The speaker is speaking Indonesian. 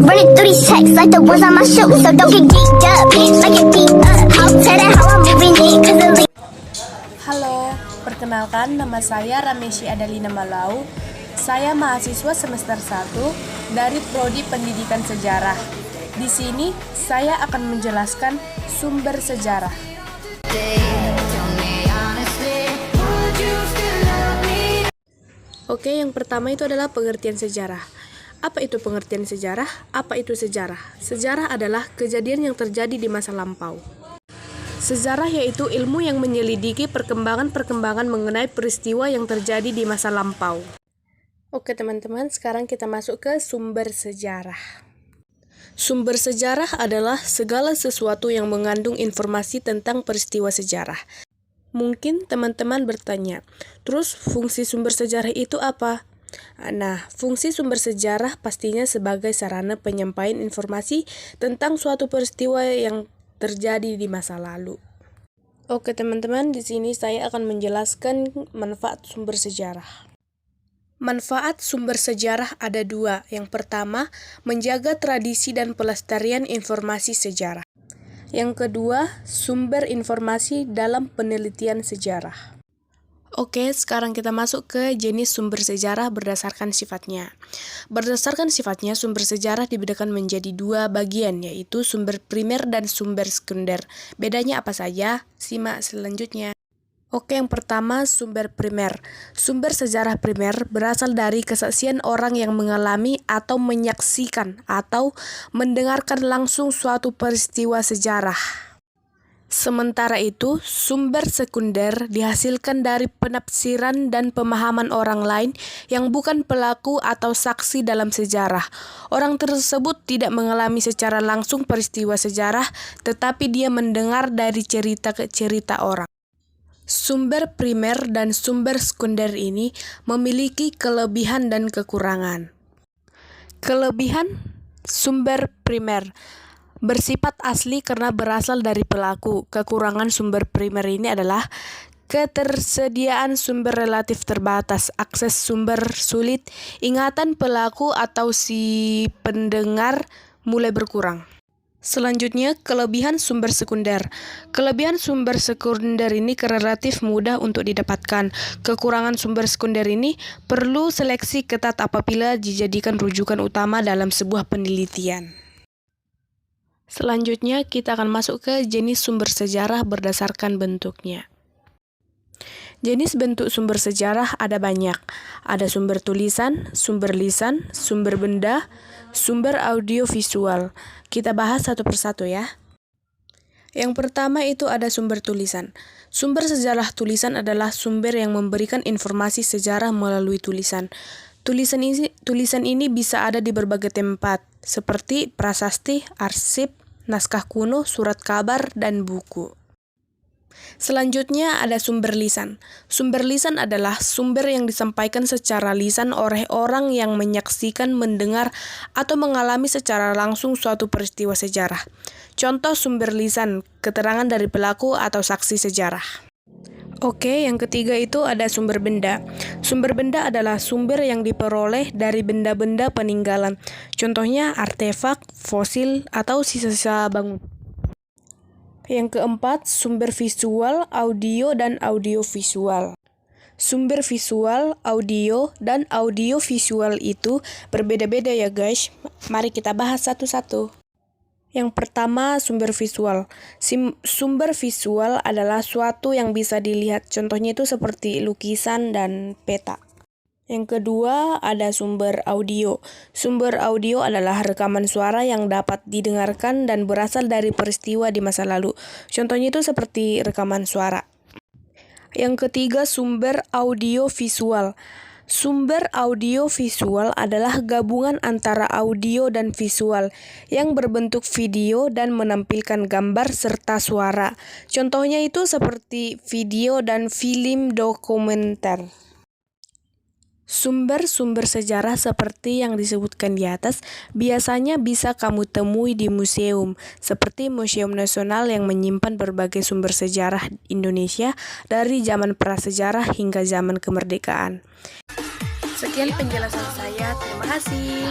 Running through these checks like the ones on my shoes, so don't get geeked up, like it beat up. How tell that how I'm moving it, cause the Halo, perkenalkan nama saya Rameshi Adalina Malau. Saya mahasiswa semester 1 dari Prodi Pendidikan Sejarah. Di sini saya akan menjelaskan sumber sejarah. Oke, yang pertama itu adalah pengertian sejarah. Apa itu pengertian sejarah? Apa itu sejarah? Sejarah adalah kejadian yang terjadi di masa lampau. Sejarah yaitu ilmu yang menyelidiki perkembangan-perkembangan mengenai peristiwa yang terjadi di masa lampau. Oke teman-teman, sekarang kita masuk ke sumber sejarah. Sumber sejarah adalah segala sesuatu yang mengandung informasi tentang peristiwa sejarah. Mungkin teman-teman bertanya, terus fungsi sumber sejarah itu apa? Nah, fungsi sumber sejarah pastinya sebagai sarana penyampaian informasi tentang suatu peristiwa yang terjadi di masa lalu. Oke teman-teman, di sini saya akan menjelaskan manfaat sumber sejarah. Manfaat sumber sejarah ada dua. Yang pertama, menjaga tradisi dan pelestarian informasi sejarah. Yang kedua, sumber informasi dalam penelitian sejarah. Oke, sekarang kita masuk ke jenis sumber sejarah berdasarkan sifatnya. Berdasarkan sifatnya, sumber sejarah dibedakan menjadi dua bagian, yaitu sumber primer dan sumber sekunder. Bedanya apa saja? Simak selanjutnya. Oke, yang pertama, sumber primer. Sumber sejarah primer berasal dari kesaksian orang yang mengalami atau menyaksikan atau mendengarkan langsung suatu peristiwa sejarah. Sementara itu, sumber sekunder dihasilkan dari penafsiran dan pemahaman orang lain yang bukan pelaku atau saksi dalam sejarah. Orang tersebut tidak mengalami secara langsung peristiwa sejarah, tetapi dia mendengar dari cerita ke cerita orang. Sumber primer dan sumber sekunder ini memiliki kelebihan dan kekurangan. Kelebihan sumber primer bersifat asli karena berasal dari pelaku. Kekurangan sumber primer ini adalah ketersediaan sumber relatif terbatas, akses sumber sulit, ingatan pelaku atau si pendengar mulai berkurang. Selanjutnya, kelebihan sumber sekunder. Kelebihan sumber sekunder ini relatif mudah untuk didapatkan. Kekurangan sumber sekunder ini perlu seleksi ketat apabila dijadikan rujukan utama dalam sebuah penelitian. Selanjutnya, kita akan masuk ke jenis sumber sejarah berdasarkan bentuknya. Jenis bentuk sumber sejarah ada banyak. Ada sumber tulisan, sumber lisan, sumber benda, sumber audiovisual. Kita bahas satu persatu ya. Yang pertama itu ada sumber tulisan. Sumber sejarah tulisan adalah sumber yang memberikan informasi sejarah melalui tulisan. Tulisan ini bisa ada di berbagai tempat, seperti prasasti, arsip, naskah kuno, surat kabar, dan buku. Selanjutnya ada sumber lisan. Sumber lisan adalah sumber yang disampaikan secara lisan oleh orang yang menyaksikan, mendengar, atau mengalami secara langsung suatu peristiwa sejarah. Contoh sumber lisan, keterangan dari pelaku atau saksi sejarah. Oke, yang ketiga itu ada sumber benda. Sumber benda adalah sumber yang diperoleh dari benda-benda peninggalan. Contohnya artefak, fosil, atau sisa-sisa bangunan. Yang keempat, sumber visual, audio, dan audiovisual. Sumber visual, audio, dan audiovisual itu berbeda-beda ya guys. Mari kita bahas satu-satu. Yang pertama, sumber visual. Sumber visual adalah suatu yang bisa dilihat. Contohnya itu seperti lukisan dan peta. Yang kedua, ada sumber audio. Sumber audio adalah rekaman suara yang dapat didengarkan dan berasal dari peristiwa di masa lalu. Contohnya itu seperti rekaman suara. Yang ketiga, sumber audio visual. Sumber audio visual adalah gabungan antara audio dan visual yang berbentuk video dan menampilkan gambar serta suara. Contohnya itu seperti video dan film dokumenter. Sumber-sumber sejarah seperti yang disebutkan di atas biasanya bisa kamu temui di museum, seperti Museum Nasional yang menyimpan berbagai sumber sejarah Indonesia dari zaman prasejarah hingga zaman kemerdekaan. Sekian penjelasan saya, terima kasih.